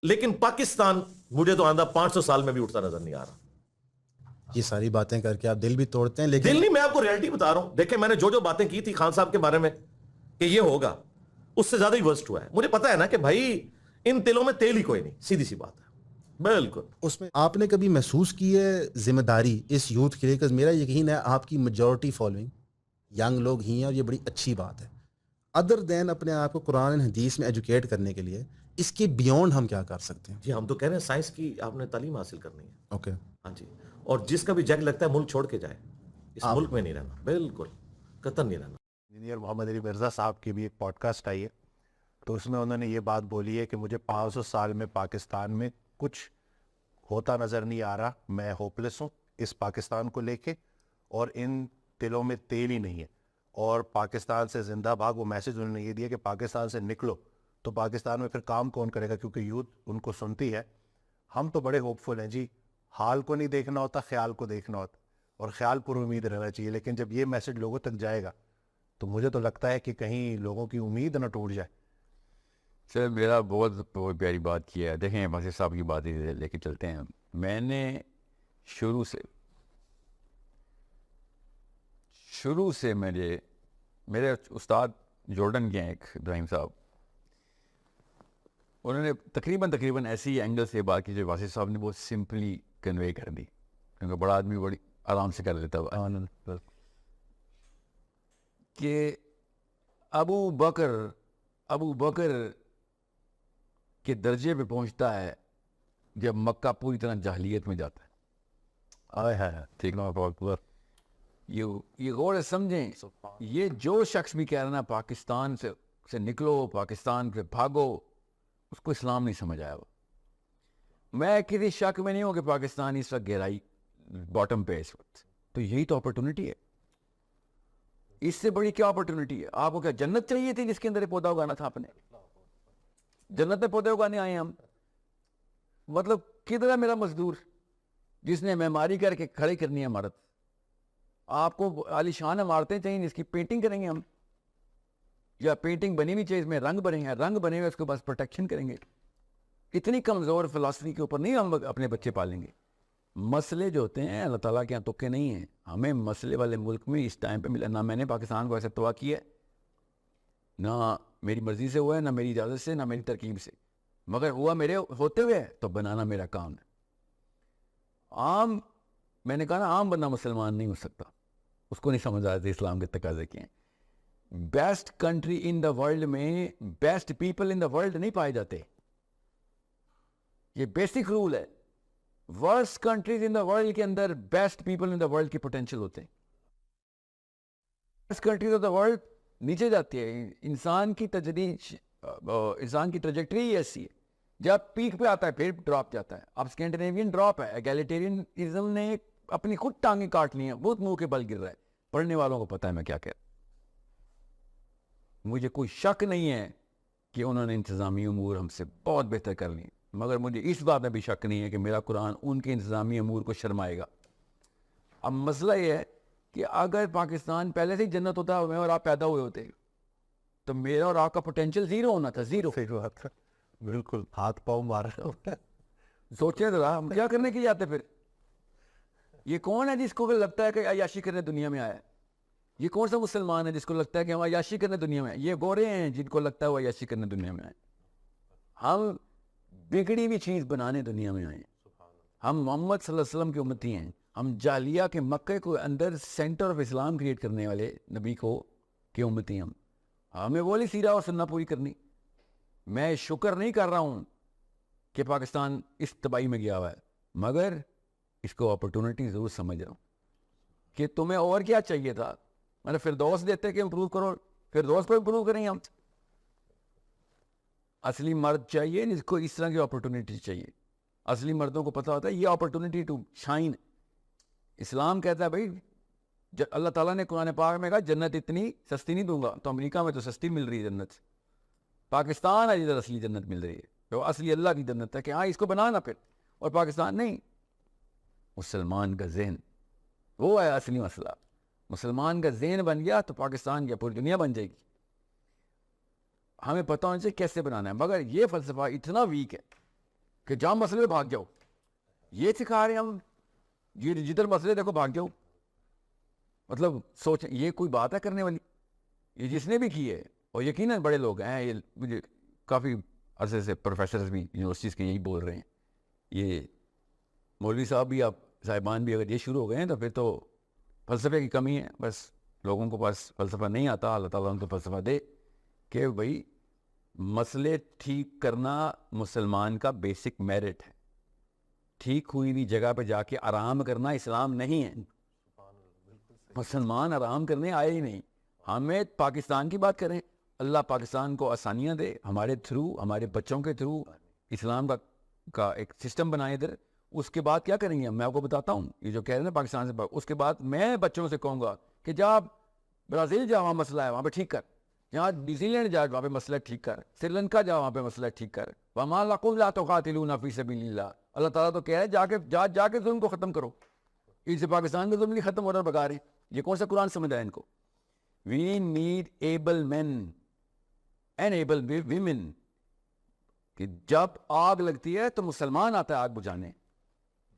لیکن پاکستان مجھے تو آندہ 500 سال میں بھی اٹھتا نظر نہیں آ رہا. یہ ساری باتیں کر کے آپ دل بھی توڑتے ہیں, لیکن دل نہیں, میں آپ کو ریئلٹی بتا رہا ہوں. دیکھیں میں نے جو باتیں کی تھی خان صاحب کے بارے میں کہ یہ ہوگا, اس سے زیادہ ہی ورسٹ ہوا ہے. مجھے پتا ہے نا کہ بھائی ان تلوں میں تیل ہی کوئی نہیں, سیدھی سی بات ہے. بالکل. اس میں آپ نے کبھی محسوس کی ہے ذمہ داری اس یوتھ کے لیے؟ کہ میرا یقین ہے آپ کی میجورٹی فالوئنگ ینگ لوگ ہی ہیں, اور یہ بڑی اچھی بات ہے. ادر دین اپنے آپ کو قرآن حدیث میں ایجوکیٹ کرنے کے لیے اس کے بیونڈ ہم کیا کر سکتے ہیں؟ جی ہم تو کہہ رہے ہیں سائنس کی آپ نے تعلیم حاصل کرنی ہے. اوکے. ہاں جی, اور جس کا بھی جگ لگتا ہے ملک چھوڑ کے جائے, اس ملک میں نہیں رہنا, بالکل قطن نہیں رہنا. انجینئر محمد علی مرزا صاحب کی بھی ایک پوڈ کاسٹ آئی ہے, تو اس میں انہوں نے یہ بات بولی ہے کہ مجھے 500 سال میں پاکستان میں کچھ ہوتا نظر نہیں آ رہا, میں ہوپلیس ہوں اس پاکستان کو لے کے, اور ان دلوں میں تیل ہی نہیں ہے. اور پاکستان سے زندہ بھاگ, وہ میسج انہوں نے یہ دیا کہ پاکستان سے نکلو, تو پاکستان میں پھر کام کون کرے گا, کیونکہ یوتھ ان کو سنتی ہے. ہم تو بڑے ہوپ فل ہیں جی, حال کو نہیں دیکھنا ہوتا, خیال کو دیکھنا ہوتا, اور خیال پر امید رہنا چاہیے. لیکن جب یہ میسج لوگوں تک جائے گا تو مجھے تو لگتا ہے کہ کہیں لوگوں کی امید نہ ٹوٹ جائے. سر میرا بہت پیاری بات کی ہے. دیکھیں واسف صاحب کی بات لے کے چلتے ہیں. میں نے شروع سے میرے استاد جارڈن کے ہیں ایک ابراہیم صاحب, انہوں نے تقریباً ایسی اینگل سے بات کی جو واسف صاحب نے بہت سمپلی کنوے کر دی, کیونکہ بڑا آدمی بڑی آرام سے کر لیتا ہوا, کہ ابو بکر کے درجے پہ پہنچتا ہے جب مکہ پوری طرح جاہلیت میں جاتا ہے. ٹھیک نا, یہ غور سے سمجھیں. یہ جو شخص بھی کہہ رہا نا پاکستان سے نکلو, پاکستان سے بھاگو, اس کو اسلام نہیں سمجھ آیا. میں کسی شک میں نہیں ہوں کہ پاکستان اس وقت گہرائی باٹم پہ اس وقت, تو یہی تو اپرچونٹی ہے. اس سے بڑی کیا اپرچونٹی ہے؟ آپ کو کیا جنت چاہیے تھی جس کے اندر پودا اگانا تھا آپ نے؟ جنت میں پودے اگانے آئے ہم. مطلب کدھر ہے میرا مزدور جس نے معماری کر کے کھڑی کرنی ہے عمارت؟ آپ کو عالی شان عمارتیں چاہیے جس کی پینٹنگ کریں گے ہم, یا پینٹنگ بنی ہوئی چاہیے اس میں رنگ بنے ہیں, رنگ بنے ہوئے اس کے پاس پروٹیکشن کریں گے. اتنی کمزور فلسفی کے اوپر نہیں ہم اپنے بچے پالیں گے. مسئلے جو ہوتے ہیں اللہ تعالیٰ کے یہاں تکے نہیں ہیں. ہمیں مسئلے والے ملک میں اس ٹائم پہ ملا, نہ میں نے پاکستان کو ایسے تباہ کیا ہے, نہ میری مرضی سے ہوا ہے, نہ میری اجازت سے, نہ میری ترکیب سے, مگر ہوا میرے ہوتے ہوئے ہے, تو بنانا میرا کام ہے. میں نے کہا نا عام بندہ مسلمان نہیں ہو سکتا, اس کو نہیں سمجھ آتے اسلام کے تقاضے کیا ہیں. Best country in the world میں best people in the world نہیں پائے جاتے, یہ بیسک رول ہے. Worst countries in the world کے اندر best people in the world کی پوٹینشیل ہوتے ہیں. Best countries of the world نیچے جاتی ہے. انسان کی ٹریجیکٹری ہی ایسی ہے, جب پیک پہ آتا ہے پھر ڈراپ جاتا ہے. اب اسکینڈینیوین ڈراپ ہے, ایگیلیٹیرینزم نے اپنی خود ٹانگیں کاٹ لی ہیں, بہت منہ کے بل گر رہا ہے. پڑھنے والوں کو پتا ہے میں کیا کہہ رہا ہوں. مجھے کوئی شک نہیں ہے کہ انہوں نے انتظامی امور ہم سے بہت بہتر کر لی, مگر مجھے اس بات میں بھی شک نہیں ہے کہ میرا قرآن ان کے انتظامی امور کو شرمائے گا. اب مسئلہ یہ ہے کہ اگر پاکستان پہلے سے ہی جنت ہوتا, میں اور آپ پیدا ہوئے ہوتے, تو میرا اور آپ کا پوٹینشیل زیرو ہونا تھا, زیرو. بالکل ہاتھ پاؤں مار رہا ہوں. سوچیں ذرا ہم کیا کرنے کے لیے آتے پھر؟ یہ کون ہے جس کو لگتا ہے کہ عیاشی کرنے دنیا میں آیا ہے؟ یہ کون سا مسلمان ہے جس کو لگتا ہے کہ ہم عیاشی کرنے دنیا میں آئے؟ یہ گورے ہیں جن کو لگتا ہے وہ عیاشی کرنے دنیا میں آئے. ہم بگڑی ہوئی چیز بنانے دنیا میں آئے. ہم محمد صلی اللہ علیہ وسلم کی امتی ہیں. ہم جالیہ کے مکہ کو اندر سینٹر آف اسلام کریٹ کرنے والے نبی کو کی امتی ہیں. ہمیں وہ نہیں سیرہ اور سننا پوری کرنی. میں شکر نہیں کر رہا ہوں کہ پاکستان اس تباہی میں گیا ہوا ہے, مگر اس کو اپرچونٹی ضرور سمجھ رہا ہوں کہ تمہیں اور کیا چاہیے تھا. میں نے فردوس دیتے کہ امپروو کرو, فردوس کو امپروو کریں گے ہم. اصلی مرد چاہیے جس کو اس طرح کی اپرچونٹی چاہیے. اصلی مردوں کو پتہ ہوتا ہے یہ اپرچونٹی ٹو شائن. اسلام کہتا ہے بھائی, اللہ تعالیٰ نے قرآن پاک میں کہا جنت اتنی سستی نہیں دوں گا. تو امریکہ میں تو سستی مل رہی ہے جنت, پاکستان ہے جدھر اصلی جنت مل رہی ہے, تو اصلی اللہ کی جنت ہے کہ ہاں اس کو بنانا پھر, اور پاکستان نہیں. مسلمان کا ذہن وہ ہے اصلی مسئلہ. مسلمان کا ذہن بن گیا تو پاکستان کی پوری دنیا بن جائے گی. ہمیں پتہ ہونا چاہیے کیسے بنانا ہے, مگر یہ فلسفہ اتنا ویک ہے کہ جہاں مسئلے میں بھاگ جاؤ. یہ سکھا رہے ہیں ہم, یہ جدھر مسئلے دیکھو بھاگ جاؤ. مطلب سوچ, یہ کوئی بات ہے کرنے والی؟ یہ جس نے بھی کی ہے, اور یقیناً بڑے لوگ ہیں, یہ مجھے کافی عرصے سے پروفیسرز بھی یونیورسٹیز کے یہی بول رہے ہیں. یہ مولوی صاحب بھی, آپ صاحبان بھی اگر یہ شروع ہو گئے ہیں تو پھر تو فلسفے کی کمی ہے. بس لوگوں کو پاس فلسفہ نہیں آتا, اللہ تعالیٰ ان کو فلسفہ دے کہ بھائی مسئلے ٹھیک کرنا مسلمان کا بیسک میرٹ ہے. ٹھیک ہوئی ہوئی جگہ پہ جا کے آرام کرنا اسلام نہیں ہے. مسلمان آرام کرنے آئے ہی نہیں. ہمیں پاکستان کی بات کریں, اللہ پاکستان کو آسانیاں دے, ہمارے تھرو, ہمارے بچوں کے تھرو اسلام کا ایک سسٹم بنائے ادھر. اس کے بعد کیا کریں گے میں آپ کو بتاتا ہوں. یہ جو کہہ رہے ہیں نا پاکستان سے, اس کے بعد میں بچوں سے کہوں گا کہ جا برازیل جا, وہاں مسئلہ ہے وہاں پہ ٹھیک کر. جہاں نیوزی لینڈ جا, وہاں پہ مسئلہ ٹھیک کر. سری لنکا جا, وہاں پہ مسئلہ ٹھیک کر. وَمَا لَكُمْ لَا تُقَاتِلُونَ فِي سَبِيلِ اللَّهِ. اللہ تعالیٰ تو کہہ رہے ہیں جا کے ظلم کو ختم کرو. اس سے پاکستان کا ظلم نہیں ختم ہو رہا, بگا رہے ہیں. یہ کون سا قرآن سمجھ رہا ہے ان کو؟ We need able man and able women. کہ جب آگ لگتی ہے تو مسلمان آتا ہے آگ بجھانے.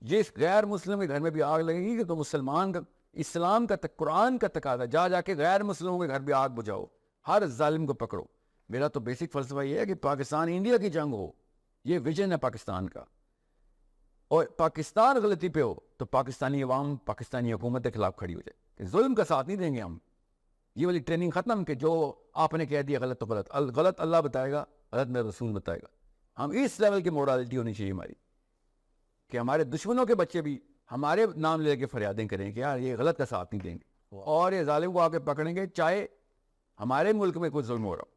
جس غیر مسلم کے گھر میں بھی آگ لگے گی تو مسلمان کا, اسلام کا, قرآن کا تقاضا, جا کے غیر مسلموں کے گھر بھی آگ بجھاؤ, ہر ظالم کو پکڑو. میرا تو بیسک فلسفہ یہ ہے کہ پاکستان انڈیا کی جنگ ہو, یہ ویژن ہے پاکستان کا. اور پاکستان غلطی پہ ہو تو پاکستانی عوام پاکستانی حکومت کے خلاف کھڑی ہو جائے کہ ظلم کا ساتھ نہیں دیں گے ہم. یہ والی ٹریننگ ختم کہ جو آپ نے کہہ دیا غلط تو غلط, غلط اللہ بتائے گا, غلط میرا رسول بتائے گا. ہم اس لیول کی مورالٹی ہونی چاہیے ہماری کہ ہمارے دشمنوں کے بچے بھی ہمارے نام لے کے فریادیں کریں کہ یار یہ غلط کا ساتھ نہیں دیں گے, اور یہ ظالم کو آ کے پکڑیں گے چاہے ہمارے ملک میں کوئی ظلم ہو رہا ہو.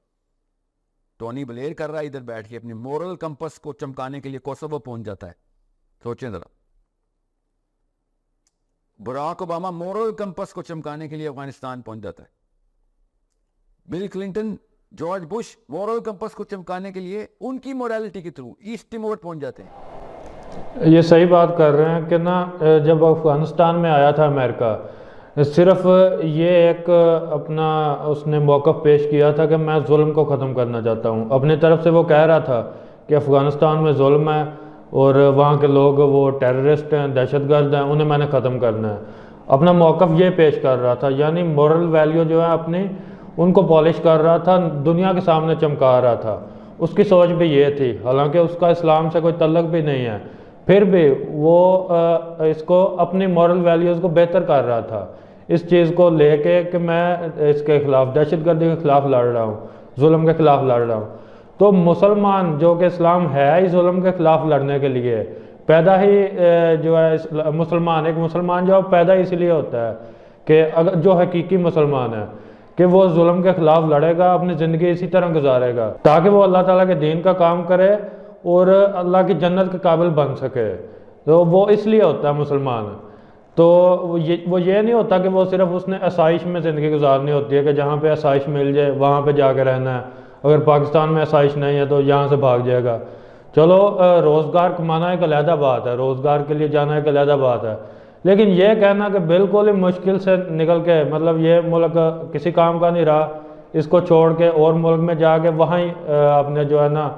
ٹونی بلیر کر رہا ہے ادھر بیٹھ کے اپنی مورل کمپس کو چمکانے کے لیے کوسوو پہنچ جاتا ہے. سوچیں ذرا, براک اوباما مورل کمپس کو چمکانے کے لیے افغانستان پہنچ جاتا ہے. Bill Clinton, George Bush moral campus کو چمکانے کے لیے ان کی مورالٹی کے تھرو ایسٹ ٹیمور پہنچ جاتے ہیں. یہ صحیح بات کر رہے ہیں کہ نا, جب افغانستان میں آیا تھا امریکہ, صرف یہ ایک اپنا اس نے موقف پیش کیا تھا کہ میں ظلم کو ختم کرنا چاہتا ہوں. اپنی طرف سے وہ کہہ رہا تھا کہ افغانستان میں ظلم ہے اور وہاں کے لوگ وہ ٹیررسٹ ہیں, دہشت گرد ہیں, انہیں میں نے ختم کرنا ہے. اپنا موقف یہ پیش کر رہا تھا, یعنی مورل ویلیو جو ہے اپنی ان کو پالش کر رہا تھا, دنیا کے سامنے چمکا رہا تھا. اس کی سوچ بھی یہ تھی, حالانکہ اس کا اسلام سے کوئی تعلق بھی نہیں ہے, پھر بھی وہ اس کو اپنی مورل ویلیوز کو بہتر کر رہا تھا اس چیز کو لے کے کہ میں اس کے خلاف, دہشت گردی کے خلاف لڑ رہا ہوں, ظلم کے خلاف لڑ رہا ہوں. تو مسلمان جو کہ اسلام ہے ہی ظلم کے خلاف لڑنے کے لیے, پیدا ہی جو ہے مسلمان, ایک مسلمان جو پیدا ہی اس لیے ہوتا ہے کہ اگر جو حقیقی مسلمان ہے کہ وہ ظلم کے خلاف لڑے گا, اپنی زندگی اسی طرح گزارے گا تاکہ وہ اللہ تعالیٰ کے دین کا کام کرے اور اللہ کی جنت کے قابل بن سکے. تو وہ اس لیے ہوتا ہے مسلمان. تو وہ یہ نہیں ہوتا کہ وہ صرف اس نے آسائش میں زندگی گزارنی ہوتی ہے کہ جہاں پہ آسائش مل جائے وہاں پہ جا کے رہنا ہے, اگر پاکستان میں آسائش نہیں ہے تو یہاں سے بھاگ جائے گا. چلو روزگار کمانا ایک علیحدہ بات ہے, روزگار کے لیے جانا ایک علیحدہ بات ہے, لیکن یہ کہنا کہ بالکل ہی مشکل سے نکل کے, مطلب یہ ملک کسی کام کا نہیں رہا, اس کو چھوڑ کے اور ملک میں جا کے وہاں ہی اپنے جو ہے نا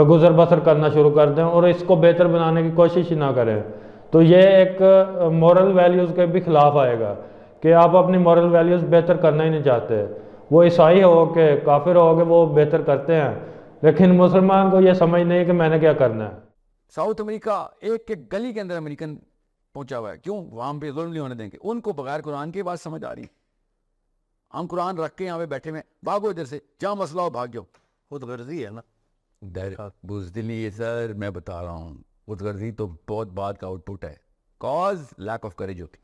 گزر بسر کرنا شروع کر دیں اور اس کو بہتر بنانے کی کوشش ہی نہ کریں, تو یہ ایک مورل ویلیوز کے بھی خلاف آئے گا کہ آپ اپنی مورل ویلیوز بہتر کرنا ہی نہیں چاہتے. وہ عیسائی ہو کے کافر ہو کے وہ بہتر کرتے ہیں, لیکن مسلمان کو یہ سمجھ نہیں کہ میں نے کیا کرنا ہے. ساؤتھ امریکہ ایک گلی کے اندر امریکن پہنچا ہوا ہے, کیوں؟ وہاں پہ ظلم نہیں ہونے دیں گے. ان کو بغیر قرآن کی بات سمجھ آ رہی, ہم قرآن رکھ کے یہاں پہ بیٹھے ہوئے, بھاگو ادھر سے, جہاں مسئلہ ہو بھاگ جاؤ. خود غرضی ہے نا, بزدلی. سر میں بتا رہا ہوں, خود غرضی تو بہت بات کا آؤٹ پٹ ہے, کاز لیک آف کریج ہوتی.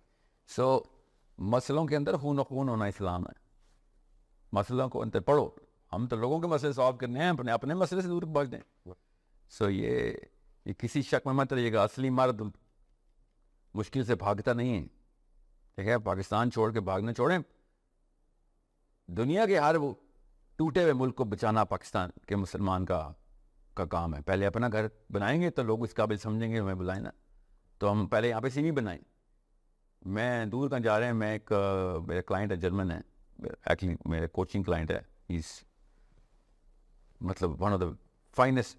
سو مسئلوں کے اندر خون و خون ہونا اسلام ہے. مسئلوں کو اندر پڑھو, ہم تو لوگوں کے مسئلے سالو کرنے ہیں, اپنے مسئلے سے دور بھاگ دیں. سو یہ کسی شک میں مت رہیے گا, اصلی مرد مشکل سے بھاگتا نہیں ہے. ٹھیک ہے, پاکستان چھوڑ کے بھاگنا چھوڑیں. دنیا کے ہر وہ ٹوٹے ہوئے ملک کو بچانا پاکستان کے مسلمان کا کام ہے. پہلے اپنا گھر بنائیں گے تو لوگ اس قابل سمجھیں گے, ہمیں بلائیں نا, تو ہم پہلے یہاں پہ سی وی بنائیں. میں دور کہاں جا رہے ہیں, میں ایک میرے کلائنٹ ہے, جرمن ہے, ایکچولی میرے کوچنگ کلائنٹ ہے. مطلب ون آف دا فائنسٹ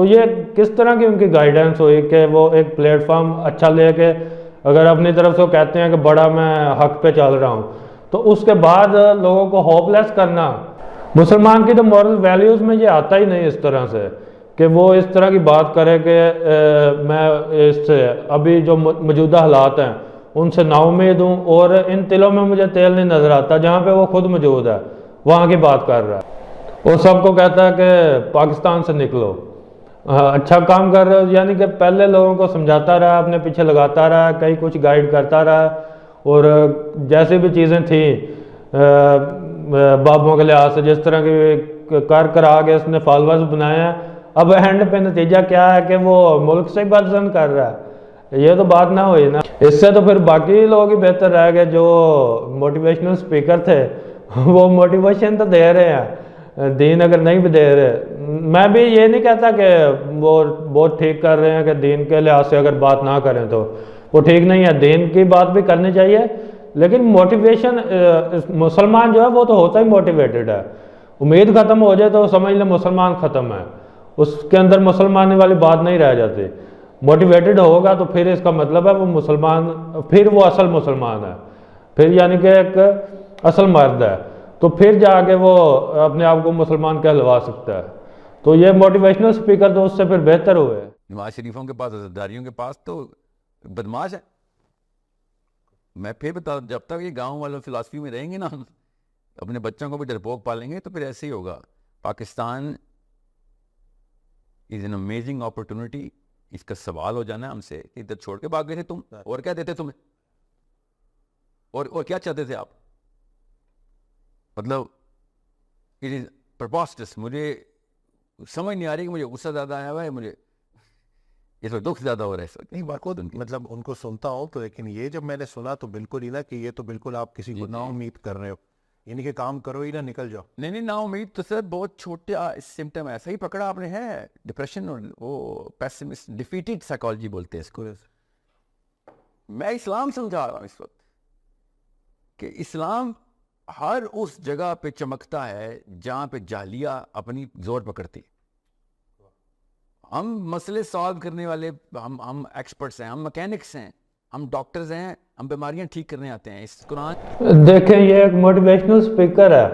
تو یہ کس طرح کی ان کی گائیڈنس ہوئی کہ وہ ایک پلیٹ فارم اچھا لے کے اگر اپنی طرف سے وہ کہتے ہیں کہ بڑا میں حق پہ چل رہا ہوں، تو اس کے بعد لوگوں کو ہوپ لیس کرنا، مسلمان کی تو مورل ویلیوز میں یہ آتا ہی نہیں اس طرح سے کہ وہ اس طرح کی بات کرے کہ میں اس سے ابھی جو موجودہ حالات ہیں ان سے نا امید ہوں، اور ان تلوں میں مجھے تیل نہیں نظر آتا جہاں پہ وہ خود موجود ہے، وہاں کی بات کر رہا ہے، اور سب کو کہتا ہے کہ پاکستان سے نکلو۔ اچھا کام کر رہے ہو، یعنی کہ پہلے لوگوں کو سمجھاتا رہا، اپنے پیچھے لگاتا رہا، کئی کچھ گائیڈ کرتا رہا، اور جیسی بھی چیزیں تھیں بابوں کے لحاظ سے جس طرح کی کر آگے اس نے فالوورز بنائے ہیں، اب اینڈ پہ نتیجہ کیا ہے کہ وہ ملک سے بدزن کر رہا ہے، یہ تو بات نہ ہوئی نا۔ اس سے تو پھر باقی لوگ ہی بہتر رہ گئے جو موٹیویشنل اسپیکر تھے، وہ موٹیویشن تو دے رہے ہیں، دین اگر نہیں بھی دے رہے، میں بھی یہ نہیں کہتا کہ وہ بہت ٹھیک کر رہے ہیں کہ دین کے لحاظ سے اگر بات نہ کریں تو وہ ٹھیک نہیں ہے، دین کی بات بھی کرنی چاہیے، لیکن موٹیویشن مسلمان جو ہے وہ تو ہوتا ہی موٹیویٹڈ ہے، امید ختم ہو جائے تو سمجھ لیں مسلمان ختم ہے، اس کے اندر مسلمانی والی بات نہیں رہ جاتی، موٹیویٹڈ ہوگا تو پھر اس کا مطلب ہے وہ مسلمان، پھر وہ اصل مسلمان ہے، پھر یعنی کہ ایک اصل مرد ہے، تو پھر جا کے وہ اپنے آپ کو مسلمان کہلوا سکتا ہے، تو یہ موٹیویشنل اسپیکر تو اس سے پھر بہتر ہوئے۔ نواز شریفوں کے پاس، عزاداریوں کے پاس تو بدماش ہے۔ میں پھر بتا دوں، جب تک یہ گاؤں والوں فلاسفی میں رہیں گے نا، اپنے بچوں کو بھی ڈرپوک پالیں گے تو پھر ایسے ہی ہوگا۔ Pakistan is an amazing opportunity, اس کا سوال ہو جانا ہے ہم سے، ادھر چھوڑ کے بھاگ گئے تھے تم، اور کیا دیتے تمہیں، اور کیا چاہتے تھے آپ؟ مطلب اٹ از پرپاسٹس۔ مجھے سمجھ نہیں آ رہی کہ مجھے غصہ زیادہ آیا ہوا ہے، مجھے اس وقت دکھ زیادہ ہو رہا ہے اس وقت۔ نہیں بات مطلب ان کو سنتا ہوں تو، لیکن یہ جب میں نے سنا تو بالکل ہی نا کہ یہ تو بالکل آپ کسی کو نا امید کر رہے ہو، یعنی کہ کام کرو ہی نہ نکل جاؤ۔ نہیں نا امید تو سر بہت چھوٹا سمٹم ہے، صحیح پکڑا آپ نے ہے، ڈپریشن اور وہ پیسمسٹ، ڈیفیٹڈ سائیکالوجی بولتے ہیں اس کو۔ میں اسلام سمجھا رہا ہوں اس وقت کہ اسلام ہر اس جگہ پہ چمکتا ہے جہاں پہ جاہلیہ اپنی زور پکڑتی۔ ہم مسئلے سالو کرنے والے، ہم ایکسپرٹس ہیں، ہم میکینکس ہیں، ہم ڈاکٹرز ہیں، ہم بیماریاں ٹھیک کرنے آتے ہیں۔ اس قرآن دیکھیں یہ ایک موٹیویشنل اسپیکر ہے،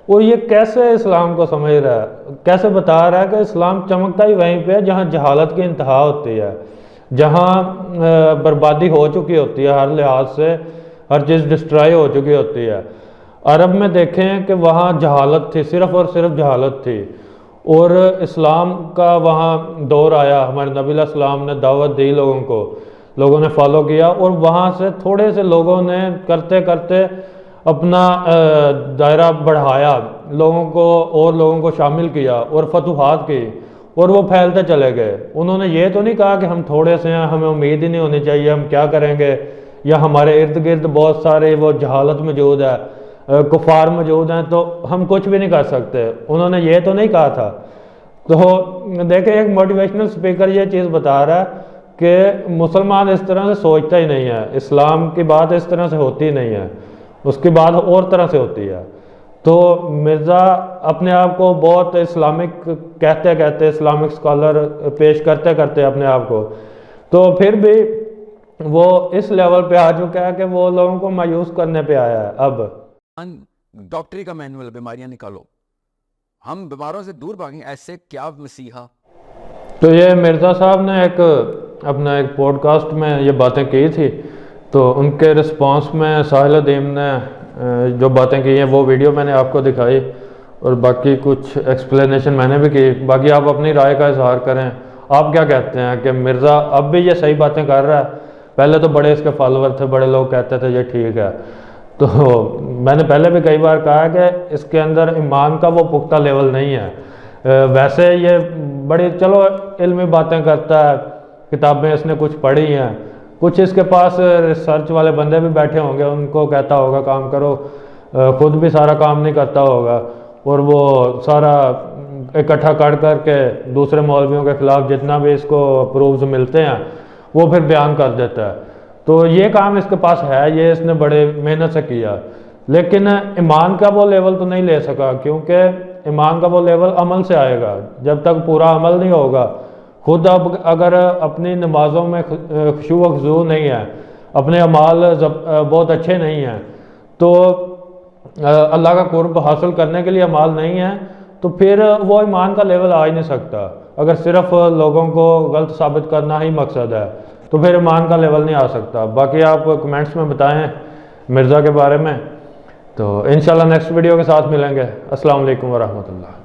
اور یہ کیسے اسلام کو سمجھ رہا ہے، کیسے بتا رہا ہے کہ اسلام چمکتا ہی وہیں پہ ہے جہاں جہالت کی انتہا ہوتی ہے، جہاں بربادی ہو چکی ہوتی ہے، ہر لحاظ سے ہر چیز ڈسٹرائی ہو چکی ہوتی ہے۔ عرب میں دیکھیں کہ وہاں جہالت تھی، صرف اور صرف جہالت تھی، اور اسلام کا وہاں دور آیا، ہمارے نبی علیہ السلام نے دعوت دی لوگوں کو، لوگوں نے فالو کیا، اور وہاں سے تھوڑے سے لوگوں نے کرتے کرتے اپنا دائرہ بڑھایا، لوگوں کو اور لوگوں کو شامل کیا اور فتوحات کی، اور وہ پھیلتے چلے گئے۔ انہوں نے یہ تو نہیں کہا کہ ہم تھوڑے سے ہیں، ہمیں امید ہی نہیں ہونی چاہیے، ہم کیا کریں گے، یا ہمارے ارد گرد بہت سارے وہ جہالت موجود ہے، کفار موجود ہیں، تو ہم کچھ بھی نہیں کر سکتے۔ انہوں نے یہ تو نہیں کہا تھا۔ تو دیکھیں ایک موٹیویشنل اسپیکر یہ چیز بتا رہا ہے کہ مسلمان اس طرح سے سوچتا ہی نہیں ہے، اسلام کی بات اس طرح سے ہوتی نہیں ہے، اس کی بات اور طرح سے ہوتی ہے۔ تو مرزا اپنے آپ کو بہت اسلامک کہتے کہتے، اسلامک اسکالر پیش کرتے کرتے اپنے آپ کو، تو پھر بھی وہ اس لیول پہ آ چکا ہے کہ وہ لوگوں کو مایوس کرنے پہ آیا ہے۔ اب ڈاکٹری کا مینول، بیماریاں نکالو، ہم بیماروں سے دور بھاگیں، ایسے کیا مسیحا۔ تو یہ مرزا صاحب نے اپنا ایک پوڈ کاسٹ میں یہ باتیں کی تھی، تو ان کے رسپانس میں ساحل ادیم نے جو باتیں کی ہیں وہ ویڈیو میں نے آپ کو دکھائی، اور باقی کچھ ایکسپلینیشن میں نے بھی کی۔ باقی آپ اپنی رائے کا اظہار کریں، آپ کیا کہتے ہیں کہ مرزا اب بھی یہ صحیح باتیں کر رہا ہے؟ پہلے تو بڑے اس کے فالوور تھے، بڑے لوگ کہتے تھے یہ ٹھیک ہے، تو میں نے پہلے بھی کئی بار کہا کہ اس کے اندر ایمان کا وہ پختہ لیول نہیں ہے۔ ویسے یہ بڑی چلو علمی باتیں کرتا ہے، کتابیں اس نے کچھ پڑھی ہیں، کچھ اس کے پاس ریسرچ والے بندے بھی بیٹھے ہوں گے، ان کو کہتا ہوگا کام کرو، خود بھی سارا کام نہیں کرتا ہوگا، اور وہ سارا اکٹھا کر کے دوسرے مولویوں کے خلاف جتنا بھی اس کو پروفز ملتے ہیں وہ پھر بیان کر دیتا ہے۔ تو یہ کام اس کے پاس ہے، یہ اس نے بڑے محنت سے کیا، لیکن ایمان کا وہ لیول تو نہیں لے سکا، کیونکہ ایمان کا وہ لیول عمل سے آئے گا۔ جب تک پورا عمل نہیں ہوگا خود اب اگر اپنی نمازوں میں خشوع و خضوع نہیں ہے، اپنے اعمال بہت اچھے نہیں ہیں، تو اللہ کا قرب حاصل کرنے کے لیے اعمال نہیں ہیں، تو پھر وہ ایمان کا لیول آ ہی نہیں سکتا۔ اگر صرف لوگوں کو غلط ثابت کرنا ہی مقصد ہے تو پھر ایمان کا لیول نہیں آ سکتا۔ باقی آپ کمنٹس میں بتائیں مرزا کے بارے میں، تو انشاءاللہ نیکسٹ ویڈیو کے ساتھ ملیں گے۔ السلام علیکم ورحمۃ اللہ۔